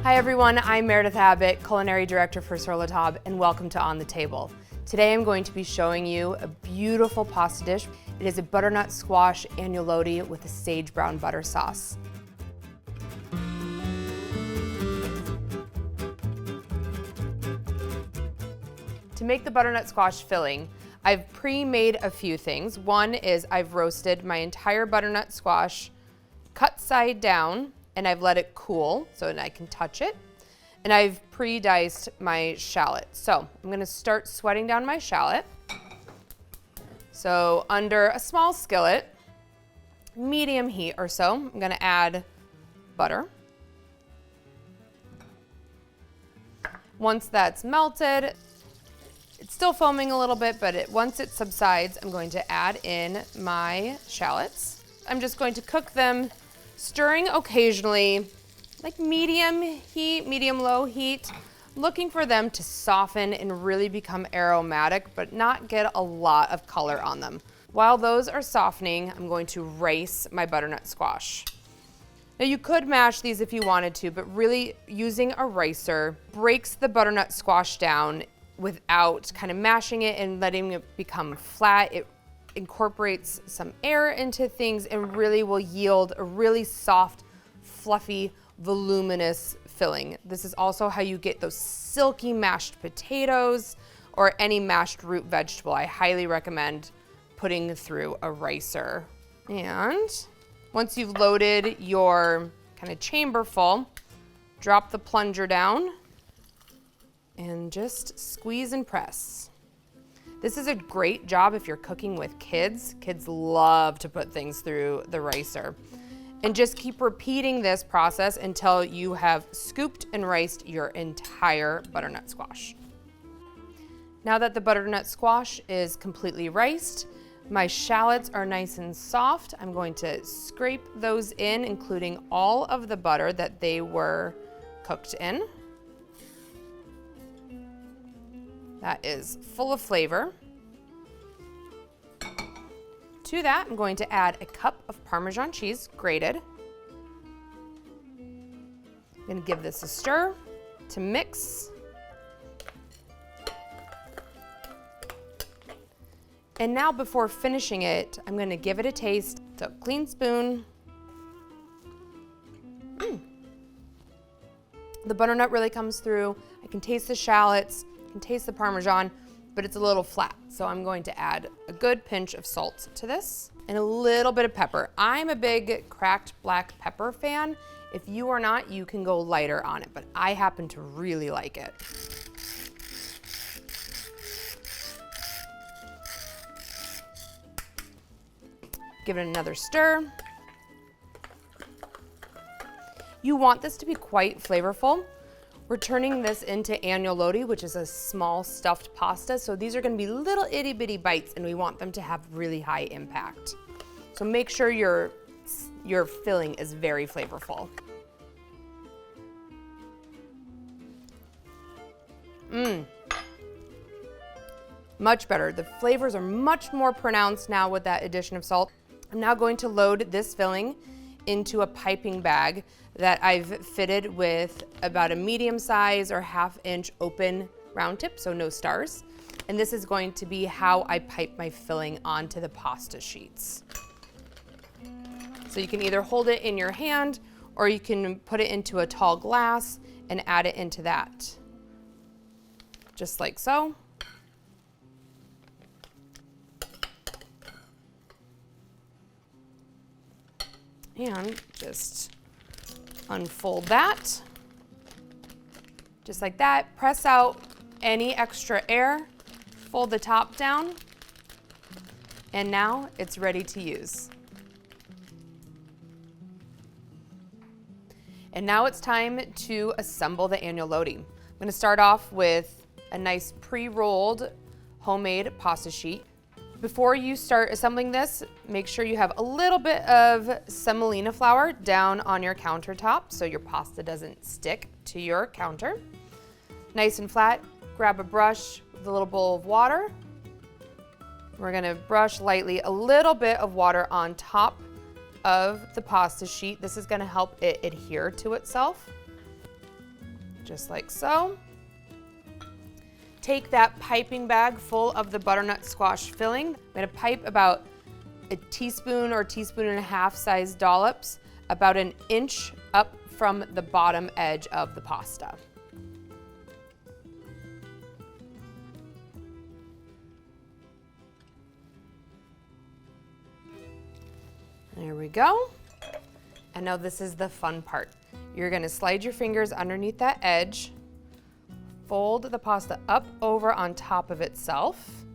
Hi everyone, I'm Meredith Abbott, Culinary Director for Sur La Table, and welcome to On the Table. Today I'm going to be showing you a beautiful pasta dish. It is a butternut squash agnolotti with a sage brown butter sauce. To make the butternut squash filling, I've pre-made a few things. One is I've roasted my entire butternut squash, cut side down, and I've let it cool so that I can touch it. And I've pre-diced my shallot. So I'm gonna start sweating down my shallot. So under a small skillet, medium heat or so, I'm gonna add butter. Once that's melted, it's still foaming a little bit, but once it subsides, I'm going to add in my shallots. I'm just going to cook them, stirring occasionally, like medium heat, medium-low heat, looking for them to soften and really become aromatic, but not get a lot of color on them. While those are softening, I'm going to rice my butternut squash. Now you could mash these if you wanted to, but really using a ricer breaks the butternut squash down without kind of mashing it and letting it become flat. It incorporates some air into things and really will yield a really soft, fluffy, voluminous filling. This is also how you get those silky mashed potatoes or any mashed root vegetable. I highly recommend putting through a ricer. And once you've loaded your kind of chamber full, drop the plunger down and just squeeze and press. This is a great job if you're cooking with kids. Kids love to put things through the ricer. And just keep repeating this process until you have scooped and riced your entire butternut squash. Now that the butternut squash is completely riced, my shallots are nice and soft. I'm going to scrape those in, including all of the butter that they were cooked in. That is full of flavor. To that, I'm going to add a cup of Parmesan cheese, grated. I'm going to give this a stir to mix. And now before finishing it, I'm going to give it a taste. So a clean spoon. The butternut really comes through. I can taste the shallots. I can taste the Parmesan, but it's a little flat. So I'm going to add a good pinch of salt to this and a little bit of pepper. I'm a big cracked black pepper fan. If you are not, you can go lighter on it, but I happen to really like it. Give it another stir. You want this to be quite flavorful. We're turning this into agnolotti, which is a small stuffed pasta. So these are gonna be little itty bitty bites and we want them to have really high impact. So make sure your filling is very flavorful. Much better. The flavors are much more pronounced now with that addition of salt. I'm now going to load this filling into a piping bag that I've fitted with about a medium size or half-inch open round tip, so no stars. And this is going to be how I pipe my filling onto the pasta sheets. So you can either hold it in your hand or you can put it into a tall glass and add it into that. Just like so. And just unfold that, just like that. Press out any extra air, fold the top down, and now it's ready to use. And now it's time to assemble the agnolotti. I'm gonna start off with a nice pre-rolled homemade pasta sheet. Before you start assembling this, make sure you have a little bit of semolina flour down on your countertop so your pasta doesn't stick to your counter. Nice and flat, grab a brush with a little bowl of water. We're gonna brush lightly a little bit of water on top of the pasta sheet. This is gonna help it adhere to itself. just like so. Take that piping bag full of the butternut squash filling. I'm gonna pipe about a teaspoon or teaspoon and a half size dollops, about an inch up from the bottom edge of the pasta. There we go. And now this is the fun part. You're gonna slide your fingers underneath that edge, fold the pasta up over on top of itself,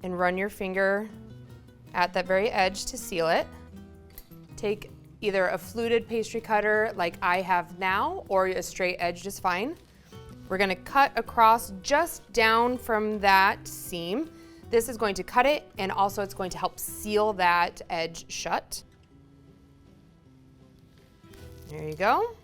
and run your finger at that very edge to seal it. Take either a fluted pastry cutter like I have now, or a straight edge is fine. We're gonna cut across just down from that seam. This is going to cut it, and also it's going to help seal that edge shut. There you go.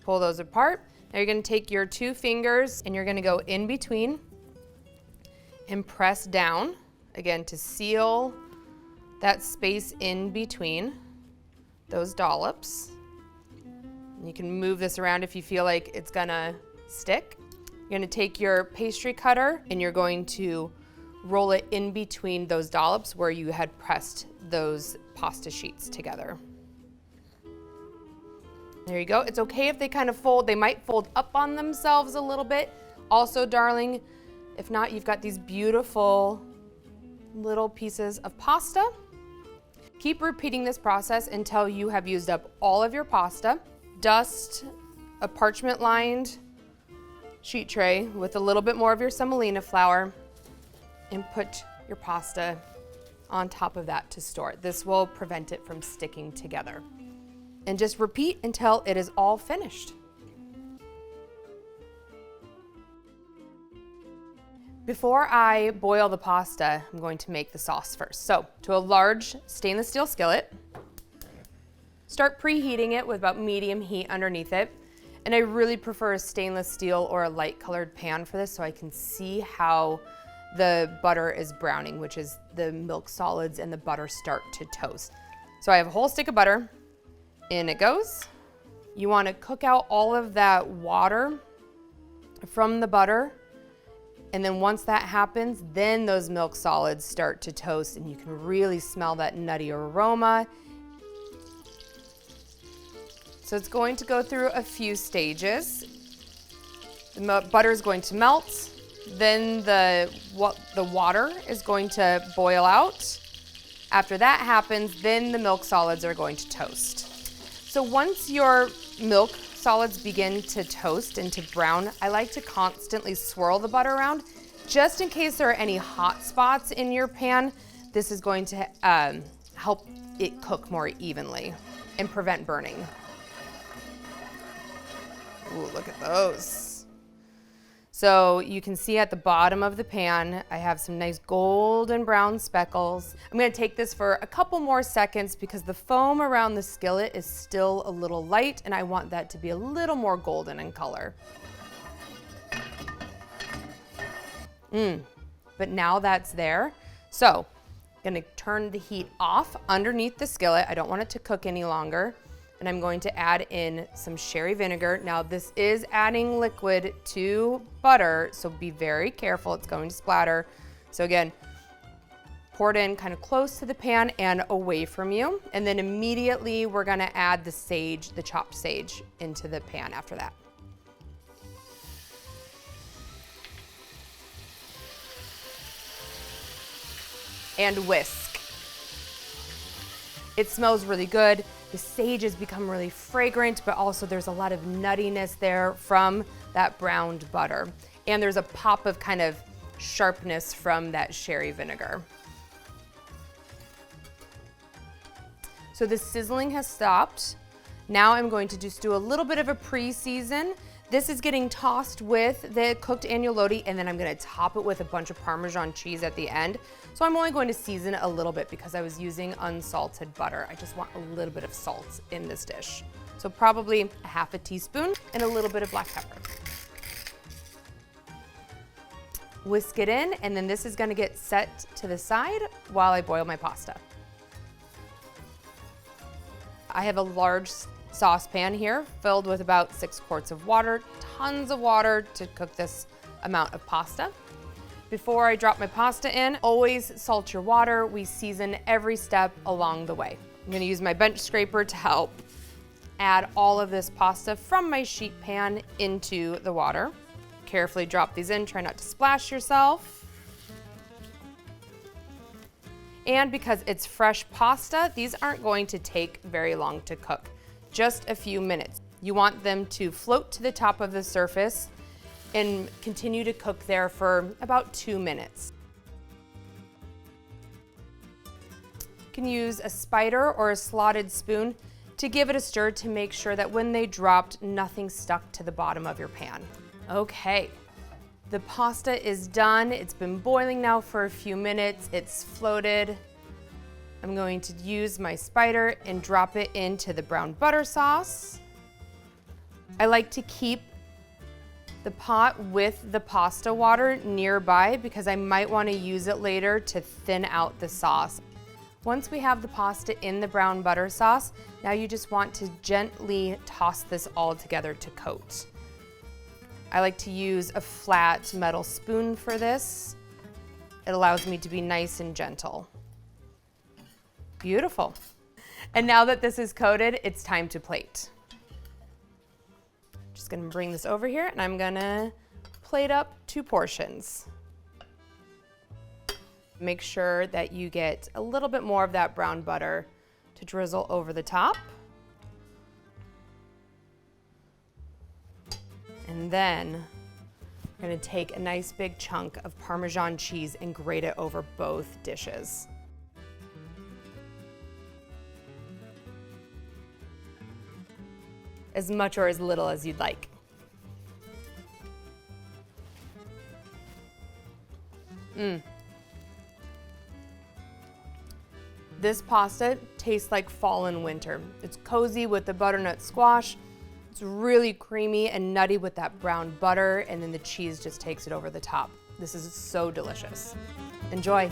Pull those apart. Now you're gonna take your two fingers and you're gonna go in between and press down, again, to seal that space in between those dollops. You can move this around if you feel like it's gonna stick. You're gonna take your pastry cutter and you're going to roll it in between those dollops where you had pressed those pasta sheets together. There you go. It's okay if they kind of fold. They might fold up on themselves a little bit. Also, darling, if not, you've got these beautiful little pieces of pasta. Keep repeating this process until you have used up all of your pasta. Dust a parchment-lined sheet tray with a little bit more of your semolina flour and put your pasta on top of that to store it. This will prevent it from sticking together. And just repeat until it is all finished. Before I boil the pasta, I'm going to make the sauce first. So, to a large stainless steel skillet, start preheating it with about medium heat underneath it. And I really prefer a stainless steel or a light colored pan for this so I can see how the butter is browning, which is the milk solids and the butter start to toast. So I have a whole stick of butter. In it goes. You want to cook out all of that water from the butter. And then once that happens, then those milk solids start to toast and you can really smell that nutty aroma. So it's going to go through a few stages. The butter is going to melt. Then the water is going to boil out. After that happens, then the milk solids are going to toast. So once your milk solids begin to toast and to brown, I like to constantly swirl the butter around just in case there are any hot spots in your pan. This is going to help it cook more evenly and prevent burning. Ooh, look at those. So you can see at the bottom of the pan, I have some nice golden brown speckles. I'm gonna take this for a couple more seconds because the foam around the skillet is still a little light and I want that to be a little more golden in color. But now that's there. So I'm gonna turn the heat off underneath the skillet. I don't want it to cook any longer. And I'm going to add in some sherry vinegar. Now this is adding liquid to butter, so be very careful, it's going to splatter. So again, pour it in kind of close to the pan and away from you. And then immediately we're gonna add the sage, the chopped sage, into the pan after that. And whisk. It smells really good. The sage has become really fragrant, but also there's a lot of nuttiness there from that browned butter. And there's a pop of kind of sharpness from that sherry vinegar. So the sizzling has stopped. Now I'm going to just do a little bit of a pre-season. This is getting tossed with the cooked agnolotti, and then I'm gonna top it with a bunch of Parmesan cheese at the end. So I'm only going to season it a little bit because I was using unsalted butter. I just want a little bit of salt in this dish. So probably a half a teaspoon and a little bit of black pepper. Whisk it in, and then this is gonna get set to the side while I boil my pasta. I have a large saucepan here filled with about 6 quarts of water, tons of water to cook this amount of pasta. Before I drop my pasta in, always salt your water. We season every step along the way. I'm gonna use my bench scraper to help add all of this pasta from my sheet pan into the water. Carefully drop these in, try not to splash yourself. And because it's fresh pasta, these aren't going to take very long to cook. Just a few minutes. You want them to float to the top of the surface and continue to cook there for about 2 minutes. You can use a spider or a slotted spoon to give it a stir to make sure that when they dropped, nothing stuck to the bottom of your pan. Okay, the pasta is done. It's been boiling now for a few minutes. It's floated. I'm going to use my spider and drop it into the brown butter sauce. I like to keep the pot with the pasta water nearby because I might want to use it later to thin out the sauce. Once we have the pasta in the brown butter sauce, now you just want to gently toss this all together to coat. I like to use a flat metal spoon for this. It allows me to be nice and gentle. Beautiful. And now that this is coated, it's time to plate. Just gonna bring this over here and I'm gonna plate up 2 portions. Make sure that you get a little bit more of that brown butter to drizzle over the top. And then I'm gonna take a nice big chunk of Parmesan cheese and grate it over both dishes. As much or as little as you'd like. This pasta tastes like fall and winter. It's cozy with the butternut squash. It's really creamy and nutty with that brown butter, and then the cheese just takes it over the top. This is so delicious. Enjoy.